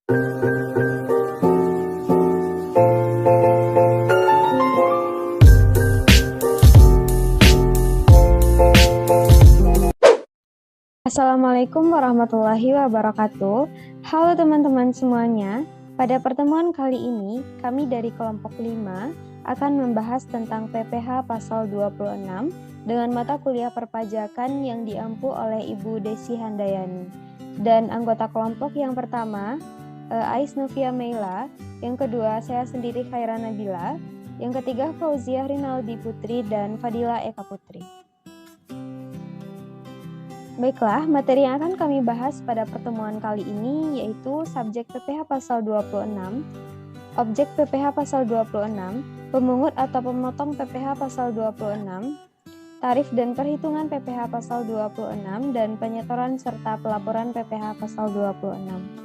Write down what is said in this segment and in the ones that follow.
Assalamualaikum warahmatullahi wabarakatuh. Halo teman-teman semuanya. Pada pertemuan kali ini, kami dari kelompok 5 akan membahas tentang PPh pasal 26 dengan mata kuliah perpajakan yang diampu oleh Ibu Desi Handayani. Dan anggota kelompok yang pertama, Ais Novia Meila, yang kedua saya sendiri Khaira Nabila, yang ketiga Fauziah Rinaldi Putri dan Fadila Eka Putri. Baiklah, materi yang akan kami bahas pada pertemuan kali ini yaitu subjek PPh pasal 26, objek PPh pasal 26, pemungut atau pemotong PPh pasal 26, tarif dan perhitungan PPh pasal 26, dan penyetoran serta pelaporan PPh pasal 26.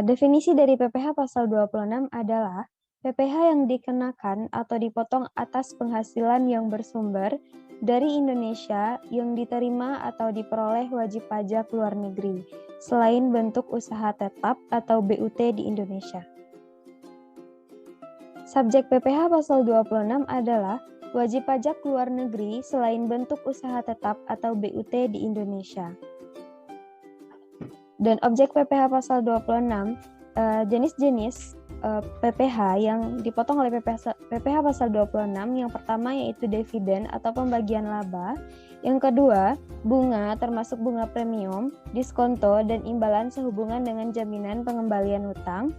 Definisi dari PPh pasal 26 adalah PPh yang dikenakan atau dipotong atas penghasilan yang bersumber dari Indonesia yang diterima atau diperoleh wajib pajak luar negeri, selain bentuk usaha tetap atau BUT di Indonesia. Subjek PPh pasal 26 adalah wajib pajak luar negeri selain bentuk usaha tetap atau BUT di Indonesia. Dan objek PPh pasal 26, jenis-jenis PPh yang dipotong oleh PPh pasal 26, yang pertama yaitu dividen atau pembagian laba, yang kedua bunga termasuk bunga premium, diskonto, dan imbalan sehubungan dengan jaminan pengembalian hutang,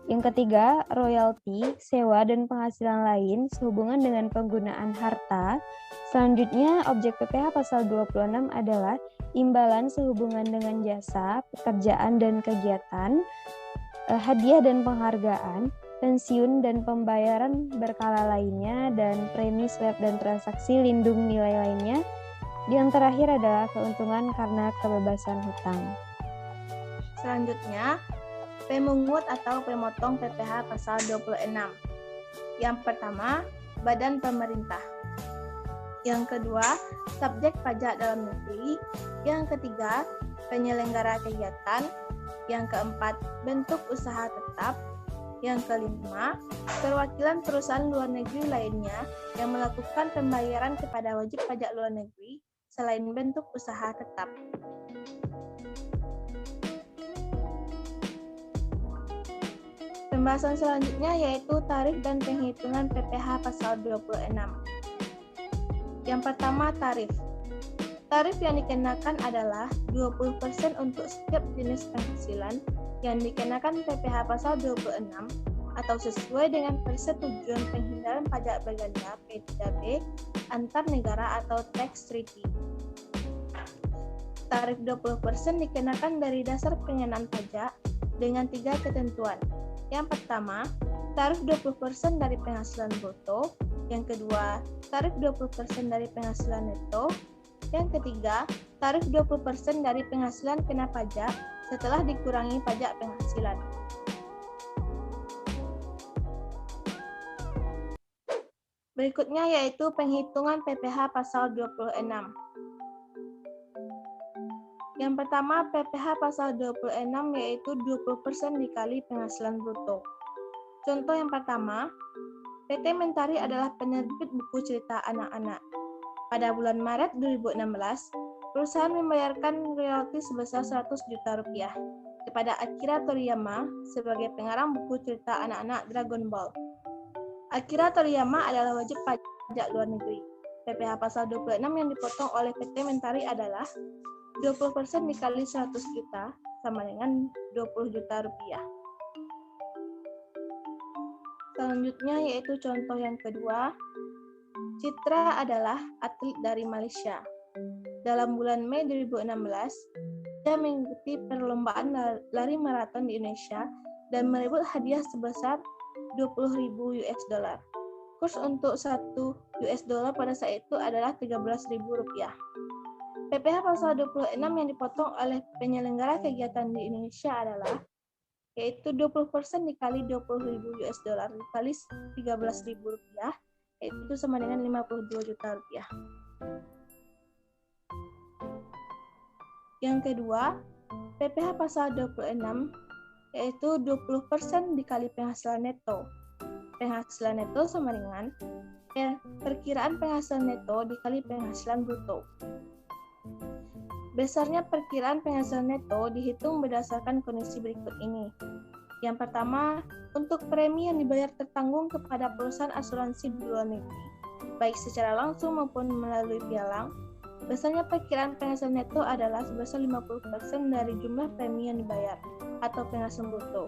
yang ketiga royalti, sewa, dan penghasilan lain sehubungan dengan penggunaan harta. Selanjutnya objek PPh pasal 26 adalah imbalan sehubungan dengan jasa, pekerjaan, dan kegiatan, hadiah dan penghargaan, pensiun dan pembayaran berkala lainnya, dan premi swab dan transaksi lindung nilai lainnya. Yang terakhir adalah keuntungan karena kebebasan hutang. Selanjutnya, pemungut atau pemotong PPh pasal 26. Yang pertama, badan pemerintah. Yang kedua, subjek pajak dalam negeri. Yang ketiga, penyelenggara kegiatan. Yang keempat, bentuk usaha tetap. Yang kelima, perwakilan perusahaan luar negeri lainnya yang melakukan pembayaran kepada wajib pajak luar negeri selain bentuk usaha tetap. Pembahasan selanjutnya yaitu tarif dan penghitungan PPh pasal 26. Yang pertama, tarif. Tarif yang dikenakan adalah 20% untuk setiap jenis penghasilan yang dikenakan PPh pasal 26 atau sesuai dengan persetujuan penghindaran pajak berganda P3B antar negara atau tax treaty. Tarif 20% dikenakan dari dasar pengenaan pajak dengan 3 ketentuan. Yang pertama, tarif 20% dari penghasilan bruto. Yang kedua, tarif 20% dari penghasilan neto. Yang ketiga, tarif 20% dari penghasilan kena pajak setelah dikurangi pajak penghasilan. Berikutnya yaitu penghitungan PPh pasal 26. Yang pertama, PPh pasal 26 yaitu 20% dikali penghasilan bruto. Contoh yang pertama, PT Mentari adalah penerbit buku cerita anak-anak. Pada bulan Maret 2016, perusahaan membayarkan royalti sebesar 100 juta rupiah kepada Akira Toriyama sebagai pengarang buku cerita anak-anak Dragon Ball. Akira Toriyama adalah wajib pajak luar negeri. PPh pasal 26 yang dipotong oleh PT Mentari adalah 20% dikali 100 juta sama dengan 20 juta rupiah. Selanjutnya yaitu contoh yang kedua, Citra adalah atlet dari Malaysia. Dalam bulan Mei 2016, dia mengikuti perlombaan lari maraton di Indonesia dan merebut hadiah sebesar 20.000 US dollar. Kurs untuk 1 US dollar pada saat itu adalah 13.000 rupiah. PPh pasal 26 yang dipotong oleh penyelenggara kegiatan di Indonesia adalah yaitu 20% dikali 20.000 US dollar dikali 13.000 rupiah, yaitu sama dengan 52 juta rupiah. Yang kedua, PPh pasal 26 yaitu 20% dikali penghasilan neto. Penghasilan neto sama dengan perkiraan penghasilan neto dikali penghasilan bruto. Besarnya perkiraan penghasilan neto dihitung berdasarkan kondisi berikut ini. Yang pertama, untuk premi yang dibayar tertanggung kepada perusahaan asuransi di luar negeri, baik secara langsung maupun melalui pialang, besarnya perkiraan penghasilan neto adalah sebesar 50% dari jumlah premi yang dibayar atau penghasilan bruto.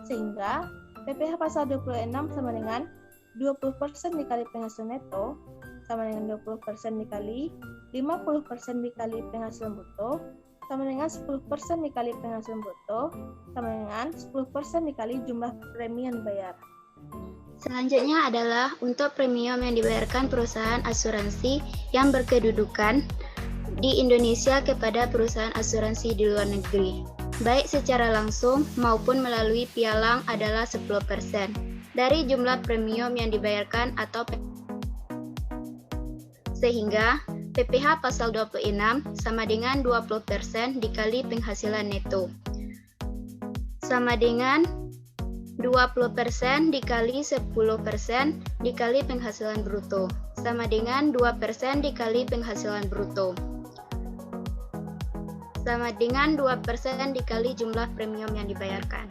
Sehingga PPh pasal 26 sama dengan 20% dikali penghasilan neto sama dengan 20% dikali 50% dikali penghasilan bruto sama dengan 10% dikali penghasilan bruto sama dengan 10% dikali jumlah premi yang dibayar. Selanjutnya adalah untuk premium yang dibayarkan perusahaan asuransi yang berkedudukan di Indonesia kepada perusahaan asuransi di luar negeri, baik secara langsung maupun melalui pialang adalah 10% dari jumlah premium yang dibayarkan atau sehingga PPh pasal 26 sama dengan 20% dikali penghasilan neto sama dengan 20% dikali 10% dikali penghasilan bruto sama dengan 2% dikali penghasilan bruto sama dengan 2% dikali jumlah premium yang dibayarkan.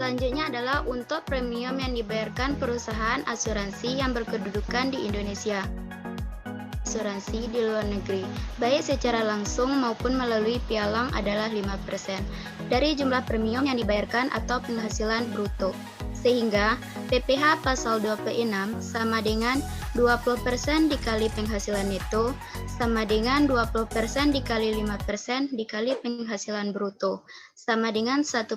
Selanjutnya adalah untuk premium yang dibayarkan perusahaan asuransi yang berkedudukan di Indonesia. Asuransi di luar negeri, baik secara langsung maupun melalui pialang adalah 5% dari jumlah premium yang dibayarkan atau penghasilan bruto. Sehingga PPh pasal 26 sama dengan 20% dikali penghasilan neto sama dengan 20% dikali 5% dikali penghasilan bruto sama dengan 1%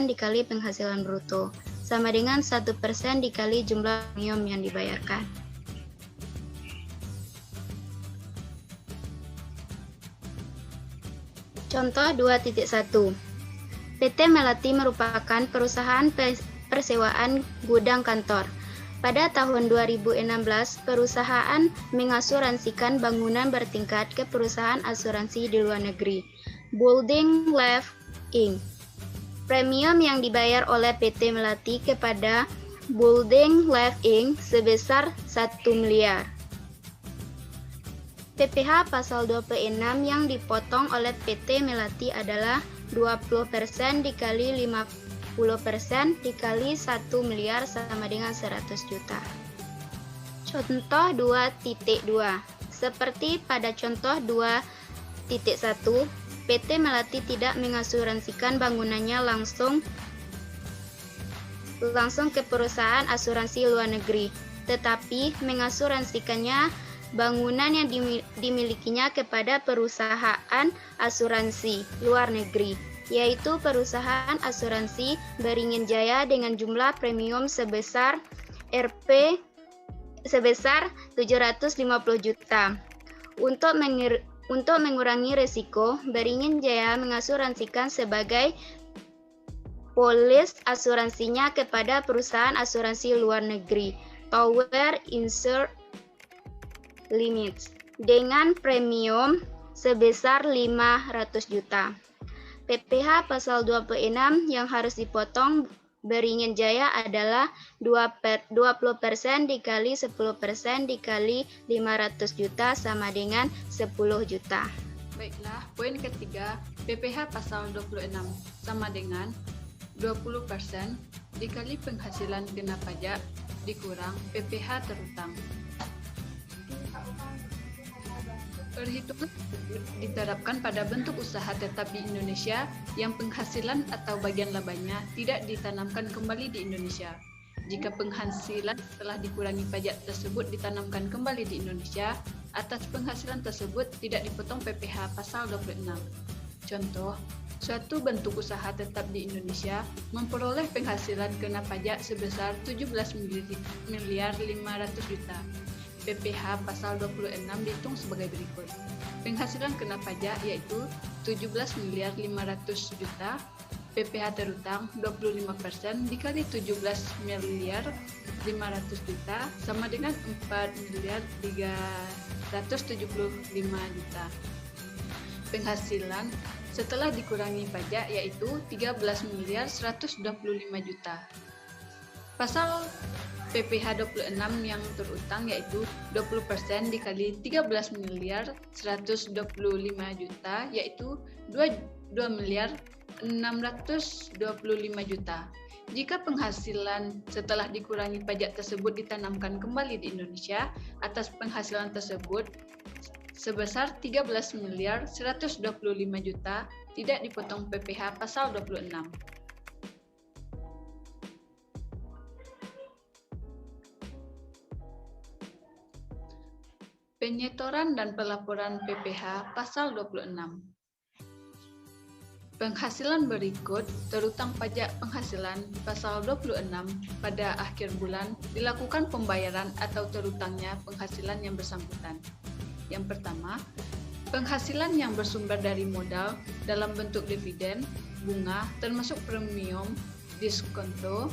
dikali penghasilan bruto sama dengan 1% dikali jumlah premium yang dibayarkan. Contoh 2.1. PT Melati merupakan perusahaan persewaan gudang kantor. Pada tahun 2016, perusahaan mengasuransikan bangunan bertingkat ke perusahaan asuransi di luar negeri, Building Life Inc. Premium yang dibayar oleh PT Melati kepada Building Life Inc. sebesar 1 miliar. PPh pasal 26 yang dipotong oleh PT Melati adalah 20% dikali 50% dikali 1 miliar sama dengan 100 juta. Contoh 2.2. Seperti pada contoh 2.1, PT Melati tidak mengasuransikan bangunannya langsung ke perusahaan asuransi luar negeri, tetapi mengasuransikannya bangunan yang dimilikinya kepada perusahaan asuransi luar negeri, yaitu perusahaan asuransi Beringin Jaya dengan jumlah premium sebesar Rp 750 juta. Untuk mengurangi risiko, Beringin Jaya mengasuransikan sebagai polis asuransinya kepada perusahaan asuransi luar negeri, Tower Insure Limits, dengan premium sebesar 500 juta. PPh pasal 26 yang harus dipotong Beringin Jaya adalah 20% dikali 10% dikali 500 juta sama dengan 10 juta. Baiklah, poin ketiga, PPh pasal 26 sama dengan 20% dikali penghasilan kena pajak dikurang PPh terutang. Perhitungan diterapkan pada bentuk usaha tetap di Indonesia yang penghasilan atau bagian labanya tidak ditanamkan kembali di Indonesia. Jika penghasilan setelah dikurangi pajak tersebut ditanamkan kembali di Indonesia, atas penghasilan tersebut tidak dipotong PPh pasal 26. Contoh, suatu bentuk usaha tetap di Indonesia memperoleh penghasilan kena pajak sebesar 17 miliar 500 juta. PPh pasal 26 dihitung sebagai berikut. Penghasilan kena pajak yaitu 17 miliar 500 juta, PPh terutang 25% dikali 17 miliar 500 juta sama dengan 4 miliar 375 juta. penghasilan setelah dikurangi pajak yaitu 13.125 juta. Pasal PPh 26 yang terutang yaitu 20% dikali 13.125 juta yaitu 2.625 juta. Jika penghasilan setelah dikurangi pajak tersebut ditanamkan kembali di Indonesia, atas penghasilan tersebut sebesar 13.125 juta tidak dipotong PPh pasal 26. Penyetoran dan pelaporan PPh pasal 26. Penghasilan berikut terutang pajak penghasilan pasal 26 pada akhir bulan dilakukan pembayaran atau terutangnya penghasilan yang bersangkutan. Yang pertama, penghasilan yang bersumber dari modal dalam bentuk dividen, bunga, termasuk premium, diskonto,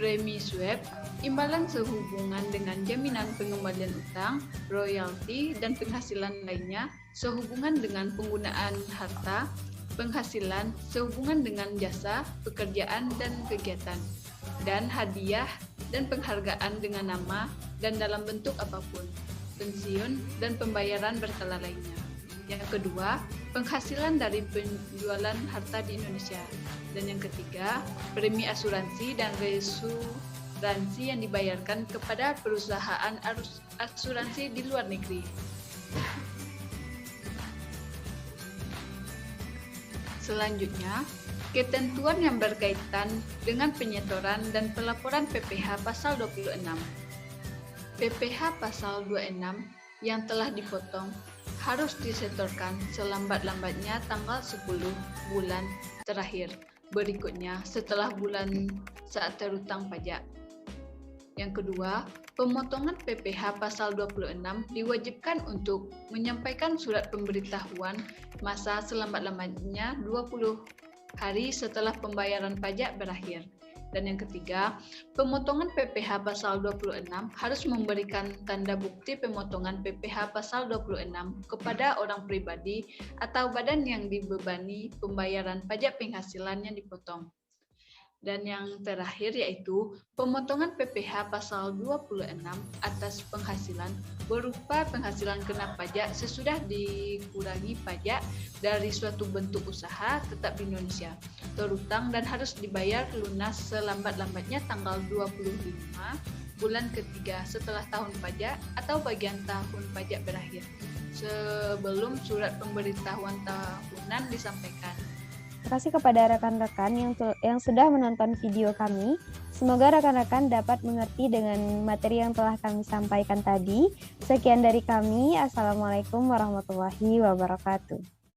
premi swab, imbalan sehubungan dengan jaminan pengembalian utang, royalti, dan penghasilan lainnya sehubungan dengan penggunaan harta, penghasilan sehubungan dengan jasa, pekerjaan, dan kegiatan, dan hadiah dan penghargaan dengan nama dan dalam bentuk apapun, pensiun, dan pembayaran berkala lainnya. Yang kedua, penghasilan dari penjualan harta di Indonesia. Dan yang ketiga, premi asuransi dan reasuransi yang dibayarkan kepada perusahaan asuransi di luar negeri. Selanjutnya, ketentuan yang berkaitan dengan penyetoran dan pelaporan PPh pasal 26. PPh pasal 26 yang telah dipotong harus disetorkan selambat-lambatnya tanggal 10 bulan terakhir berikutnya setelah bulan saat terutang pajak. Yang kedua, pemotongan PPh pasal 26 diwajibkan untuk menyampaikan surat pemberitahuan masa selambat-lambatnya 20 hari setelah pembayaran pajak berakhir. Dan yang ketiga, pemotongan PPh pasal 26 harus memberikan tanda bukti pemotongan PPh pasal 26 kepada orang pribadi atau badan yang dibebani pembayaran pajak penghasilan yang dipotong. Dan yang terakhir yaitu pemotongan PPh pasal 26 atas penghasilan berupa penghasilan kena pajak sesudah dikurangi pajak dari suatu bentuk usaha tetap di Indonesia, terutang dan harus dibayar lunas selambat-lambatnya tanggal 25 bulan ketiga setelah tahun pajak atau bagian tahun pajak berakhir sebelum surat pemberitahuan tahunan disampaikan. Terima kasih kepada rekan-rekan yang sudah menonton video kami. Semoga rekan-rekan dapat mengerti dengan materi yang telah kami sampaikan tadi. Sekian dari kami. Assalamualaikum warahmatullahi wabarakatuh.